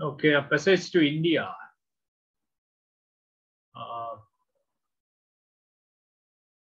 Okay, a passage to India.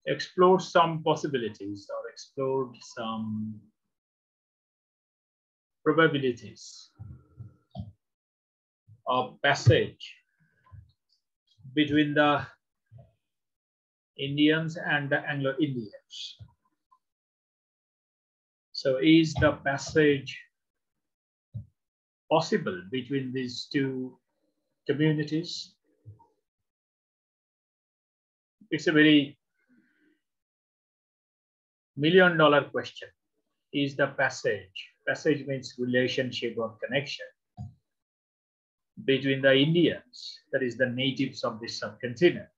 Explored some possibilities or explored some probabilities of passage between the Indians and the Anglo-Indians. So is the passage possible between these two communities? It's a very million-dollar question. Is the passage means relationship or connection between the Indians, that is the natives of this subcontinent,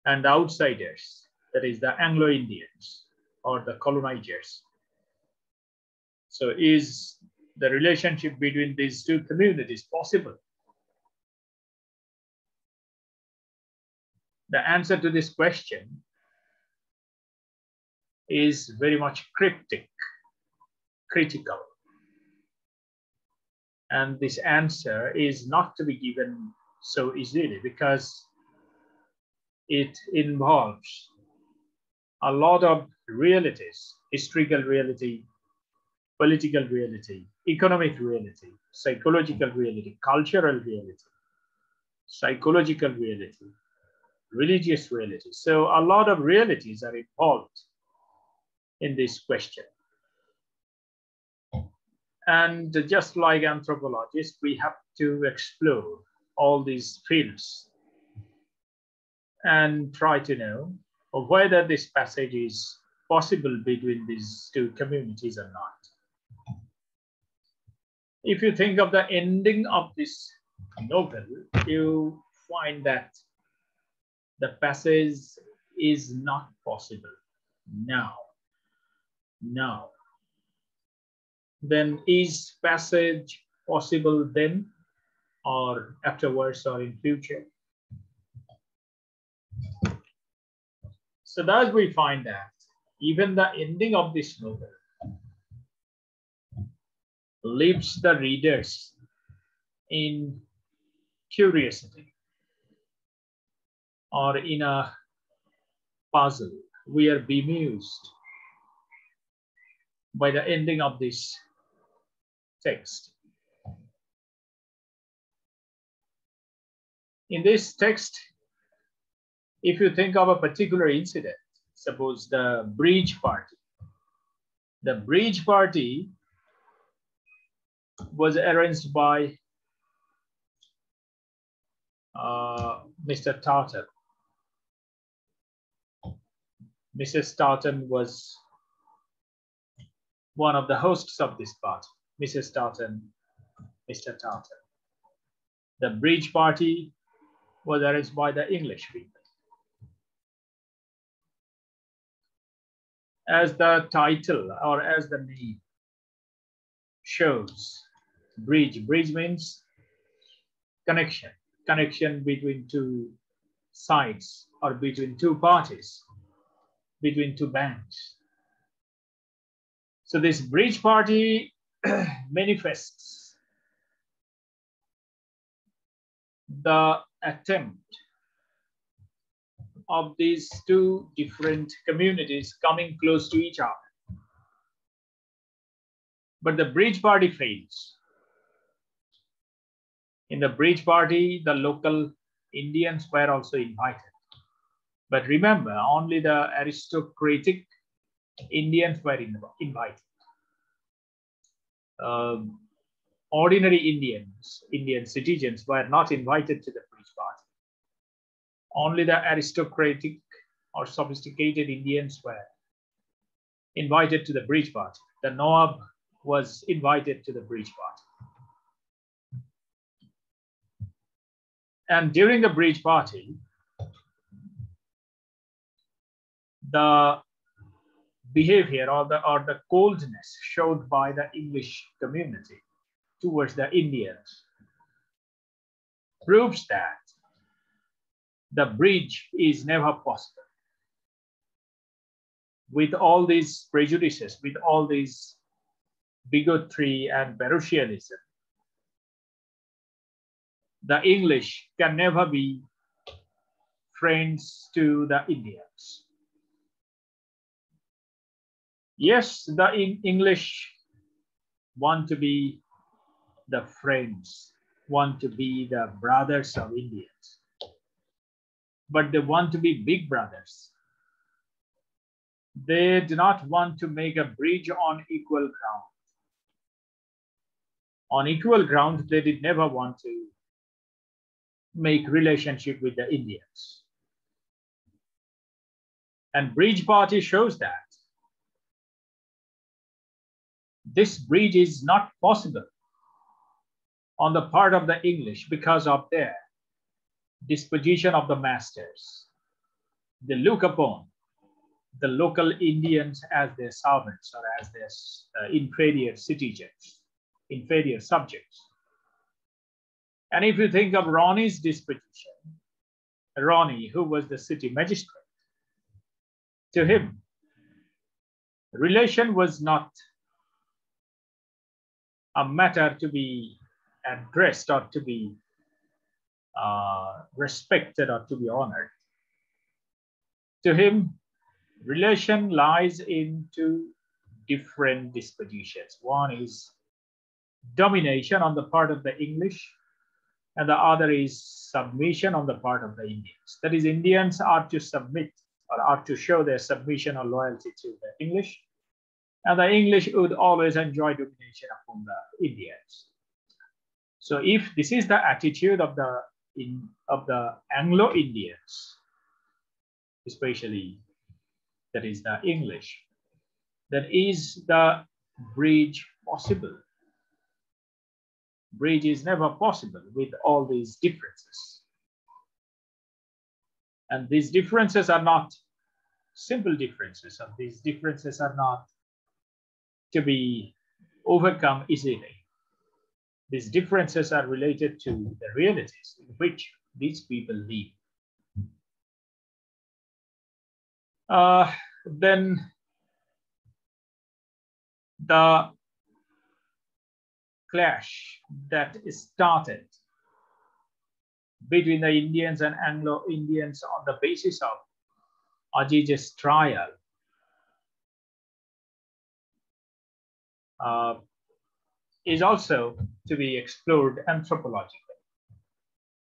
and the outsiders, that is the Anglo-Indians or the colonizers. So is the relationship between these two communities possible? The answer to this question is very much cryptic, critical. And this answer is not to be given so easily because it involves a lot of realities: historical reality, political reality, economic reality, psychological reality, cultural reality, psychological reality, religious reality. So a lot of realities are involved in this question. And just like anthropologists, we have to explore all these fields and try to know whether this passage is possible between these two communities or not. If you think of the ending of this novel, you find that the passage is not possible now. Now. Then is passage possible then or afterwards or in future? So thus we find that even the ending of this novel leaves the readers in curiosity or in a puzzle. We are bemused by the ending of this text. In this text, if you think of a particular incident, suppose the bridge party. The bridge party was arranged by Mr. Tartan. Mrs. Tartan was one of the hosts of this party. Mrs. Tartan, Mr. Tartan. The bridge party was arranged by the English people. As the title or as the name shows, bridge. Bridge means connection. Connection between two sides or between two parties, between two banks. So this bridge party manifests the attempt of these two different communities coming close to each other. But the bridge party fails. In the bridge party, the local Indians were also invited. But remember, only the aristocratic Indians were invited. Ordinary Indian citizens were not invited to the bridge party. Only the aristocratic or sophisticated Indians were invited to the bridge party. The Nawab was invited to the bridge party. And during the bridge party, the behavior or the coldness showed by the English community towards the Indians proves that the bridge is never possible. With all these prejudices, with all these bigotry and parochialism, the English can never be friends to the Indians. Yes, the English want to be the friends, want to be the brothers of Indians, but they want to be big brothers. They do not want to make a bridge on equal ground. On equal ground, they did never want to make relationship with the Indians. And Bridge Party shows that this bridge is not possible on the part of the English because of their disposition of the masters. They look upon the local Indians as their servants or as their inferior citizens, inferior subjects. And if you think of Ronnie's disposition, Ronnie, who was the city magistrate, to him, relation was not a matter to be addressed or to be respected or to be honored. To him, relation lies in two different dispositions. One is domination on the part of the English, and the other is submission on the part of the Indians. That is, Indians are to submit or are to show their submission or loyalty to the English, and the English would always enjoy domination upon the Indians. So if this is the attitude of the Anglo-Indians, especially that is the English, then is the bridge possible? Bridge is never possible with all these differences. And these differences are not simple differences, and these differences are not to be overcome easily. These differences are related to the realities in which these people live. Then the clash that started between the Indians and Anglo-Indians on the basis of Ajij's trial is also to be explored anthropologically.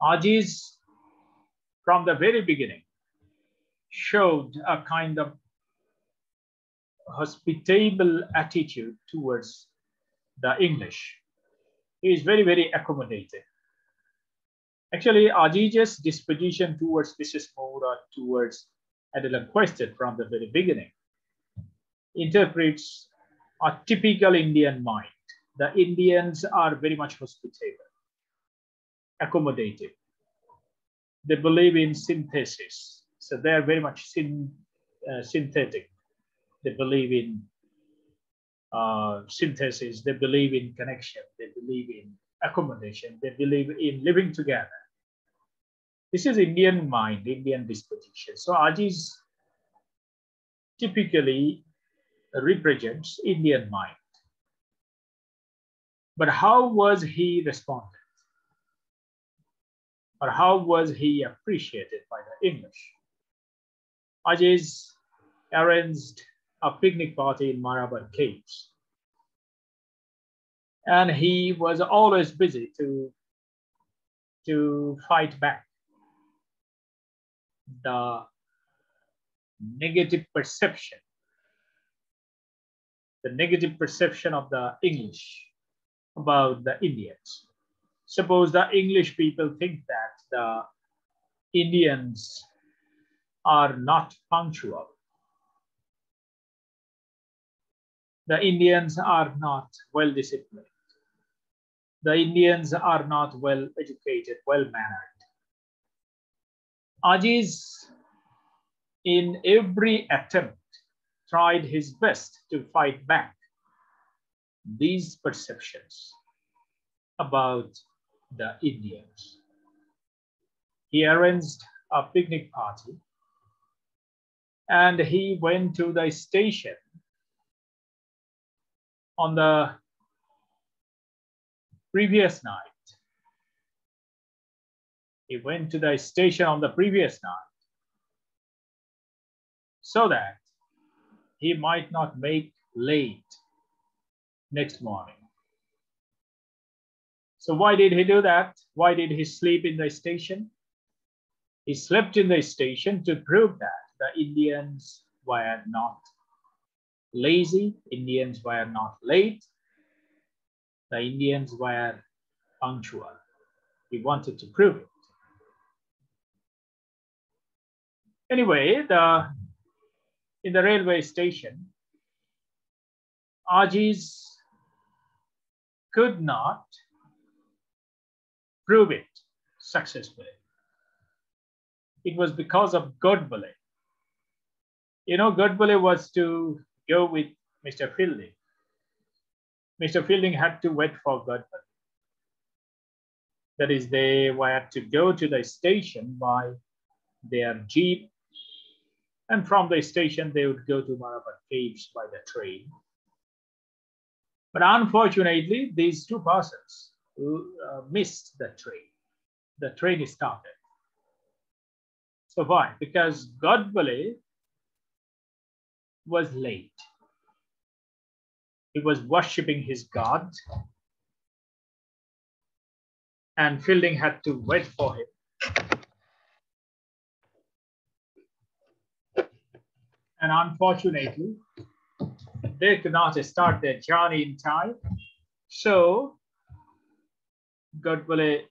Ajij, from the very beginning, showed a kind of hospitable attitude towards the English. He is very, very accommodating. Actually, Ajij's disposition towards Mrs. Moore or towards Elham question from the very beginning interprets a typical Indian mind. The Indians are very much hospitable, accommodative. They believe in synthesis. So they are very much synthetic. They believe in synthesis. They believe in connection. They believe in accommodation. They believe in living together. This is Indian mind, Indian disposition. So Ajij typically represents Indian mind. But how was he responded? Or how was he appreciated by the English? Ajij arranged a picnic party in Marabar Caves. And he was always busy to fight back the negative perception of the English about the Indians. Suppose the English people think that the Indians are not punctual. The Indians are not well disciplined. The Indians are not well educated, well mannered. Ajij, in every attempt, tried his best to fight back these perceptions about the Indians. He arranged a picnic party and he went to the station on the previous night He went to the station on the previous night so that he might not make late next morning. So why did he do that? Why did he sleep in the station? He slept in the station to prove that the Indians were not lazy, Indians were not late, the Indians were punctual. He wanted to prove it. Anyway, in the railway station, Ajis could not prove it successfully. It was because of Godbole. You know, Godbole was to go with Mr. Fielding. Mr. Fielding had to wait for Godbole. That is, they were to go to the station by their jeep, and from the station they would go to Marabar Caves by the train. But unfortunately, these two persons missed the train. The train started. So why? Because Godbole was late. He was worshipping his God, and Fielding had to wait for him. And unfortunately, they could not start their journey in time. So Godbole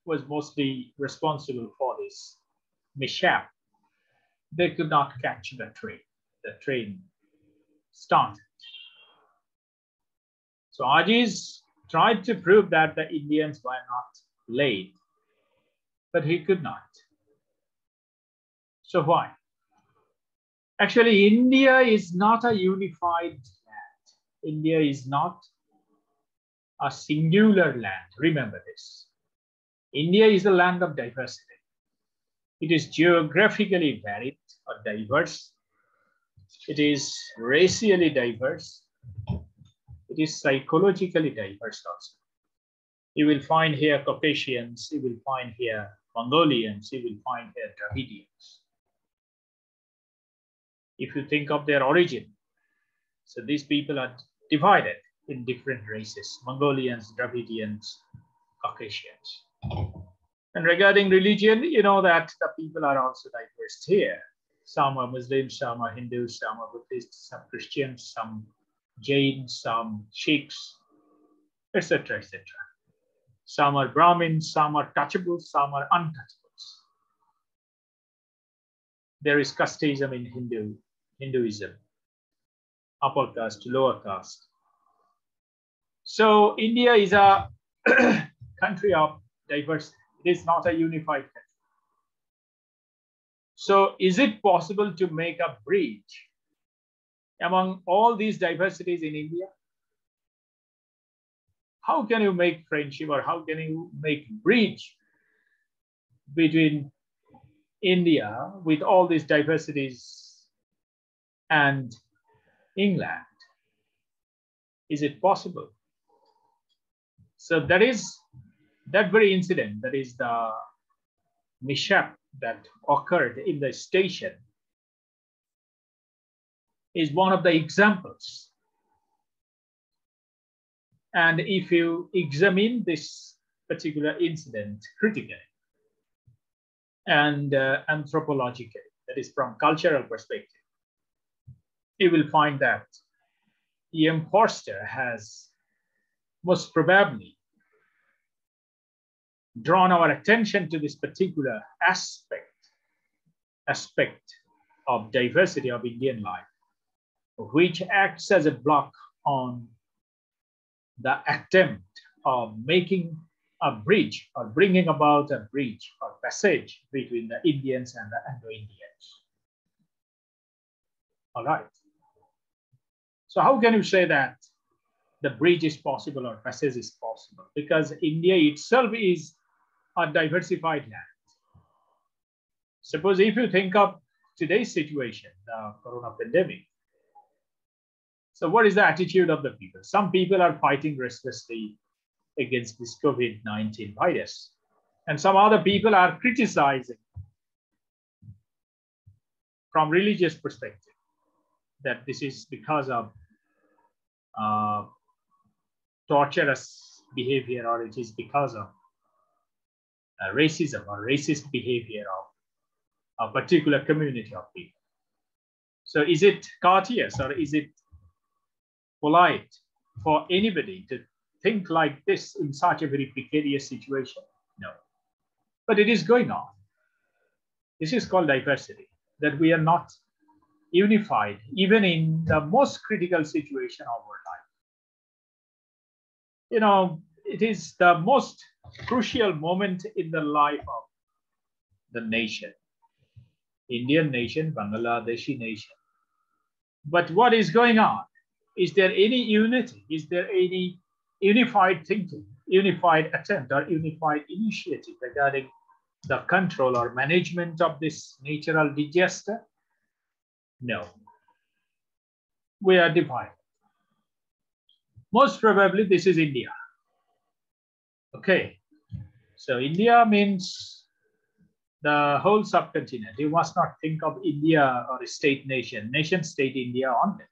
was mostly responsible for this mishap. They could not catch the train. The train started. So Ajis tried to prove that the Indians were not late, but he could not. So why? Actually, India is not a unified land. India is not a singular land. Remember this. India is a land of diversity. It is geographically varied or diverse. It is racially diverse. It is psychologically diverse also. You will find here Caucasians, you will find here Mongolians, you will find here Dravidians. If you think of their origin, so these people are divided in different races: Mongolians, Dravidians, Caucasians. And regarding religion, you know that the people are also diverse here. Some are Muslims, some are Hindus, some are Buddhists, some Christians, some Jains, some Sikhs, etc., etc. Some are Brahmins, some are touchables, some are untouchables. There is casteism in Hinduism, upper caste, lower caste. So India is a country of diversity. It is not a unified country. So is it possible to make a bridge among all these diversities in India? How can you make friendship, or how can you make bridge between India with all these diversities and England? Is it possible? So that is that very incident, that is the mishap that occurred in the station, is one of the examples. And if you examine this particular incident critically and anthropologically, that is from cultural perspective, you will find that E.M. Forster has most probably drawn our attention to this particular aspect of diversity of Indian life, which acts as a block on the attempt of making a bridge or bringing about a bridge or passage between the Indians and the Anglo-Indians. All right. So how can you say that the bridge is possible or passage is possible? Because India itself is a diversified land. Suppose if you think of today's situation, the corona pandemic. So what is the attitude of the people? Some people are fighting restlessly against this COVID-19 virus. And some other people are criticizing from religious perspective that this is because of torturous behavior, or it is because of racism or racist behavior of a particular community of people. So is it courteous or is it polite for anybody to think like this in such a very precarious situation? No. But it is going on. This is called diversity, that we are not unified even in the most critical situation of our life. You know, it is the most crucial moment in the life of the nation, Indian nation, Bangladeshi nation. But what is going on? Is there any unity? Is there any unified thinking, unified attempt, or unified initiative regarding the control or management of this natural disaster? No. We are divided. Most probably this is India. Okay. So India means the whole subcontinent. You must not think of India or a state nation, nation state India only.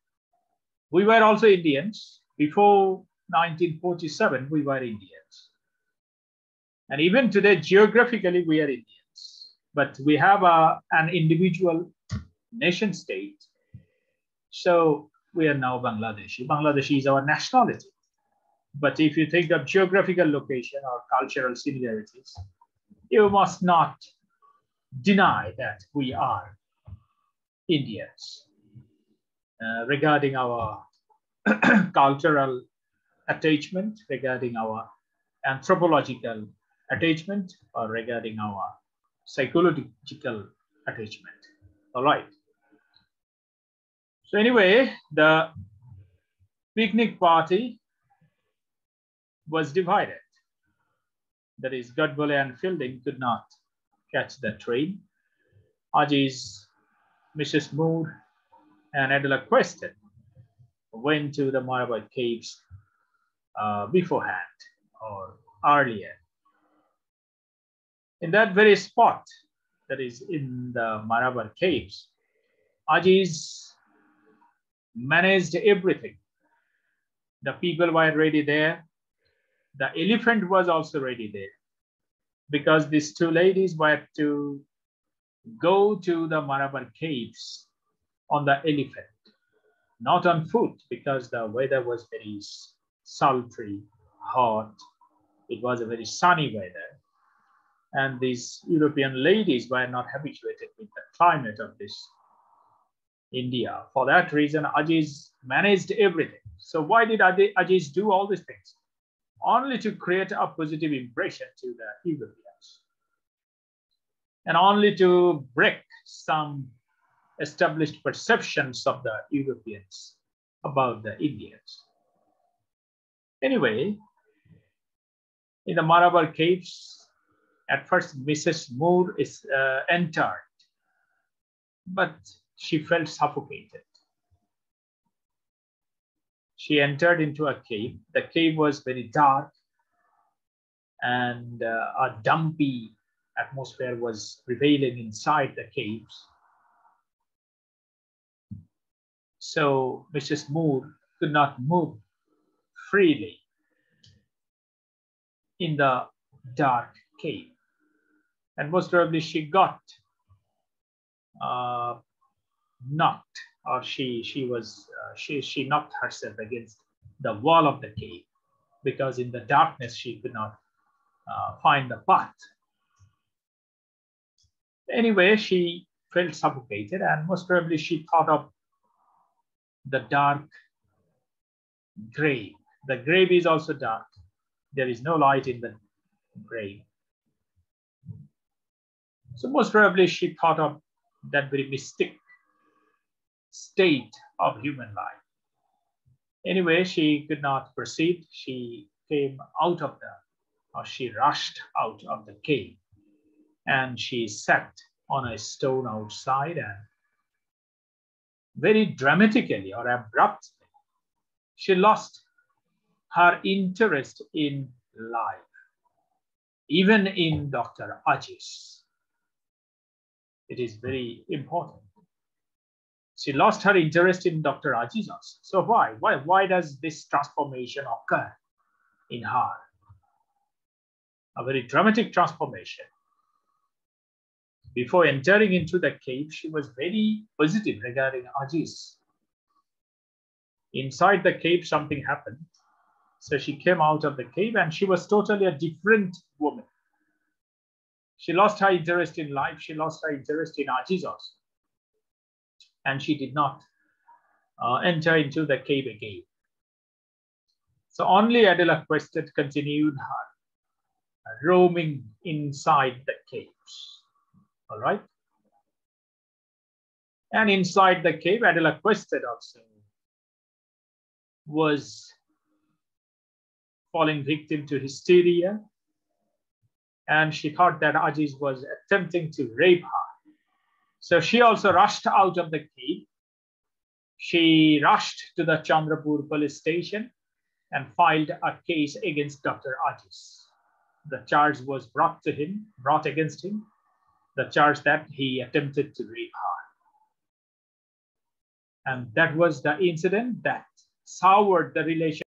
We were also Indians. Before 1947, we were Indians. And even today, geographically, we are Indians. But we have an individual nation state. So we are now Bangladeshi. Bangladeshi is our nationality. But if you think of geographical location or cultural similarities, you must not deny that we are Indians. Regarding our cultural attachment, regarding our anthropological attachment, or regarding our psychological attachment. All right. So anyway, the picnic party was divided. That is, Godbole and Fielding could not catch the train. Ajay's Mrs. Moore and Adela Queston went to the Marabar caves beforehand or earlier. In that very spot, that is in the Marabar caves, Ajay's managed everything. The people were ready there. The elephant was also ready there, because these two ladies were to go to the Marabar caves on the elephant, not on foot, because the weather was very sultry, hot. It was a very sunny weather. And these European ladies were not habituated with the climate of this India. For that reason, Ajay's managed everything. So why did Ajay's do all these things? Only to create a positive impression to the Europeans, and only to break some established perceptions of the Europeans about the Indians. Anyway, in the Marabar caves, at first Mrs. Moore is entered, but she felt suffocated. She entered into a cave. The cave was very dark, and a dumpy atmosphere was prevailing inside the caves. So Mrs. Moore could not move freely in the dark cave. And most probably she got knocked, or she knocked herself against the wall of the cave, because in the darkness she could not find the path. Anyway, she felt suffocated, and most probably she thought of the dark grave. The grave is also dark. There is no light in the grave. So most probably she thought of that very mystic state of human life. Anyway, she could not proceed. She came out of she rushed out of the cave, and she sat on a stone outside, and very dramatically or abruptly, she lost her interest in life. even in Dr. Aziz. It is very important. She lost her interest in Dr. Aziz also. So why does this transformation occur in her? A very dramatic transformation. Before entering into the cave, she was very positive regarding Aziz. Inside the cave, something happened. So she came out of the cave and she was totally a different woman. She lost her interest in life. She lost her interest in Aziz also. And she did not enter into the cave again. So only Adela Quested continued her roaming inside the caves. All right. And inside the cave, Adela Quested also was falling victim to hysteria. And she thought that Aziz was attempting to rape her. So she also rushed out of the cave. She rushed to the Chandrapur police station and filed a case against Dr. Aziz. The charge was brought against him, the charge that he attempted to rape her. And that was the incident that soured the relationship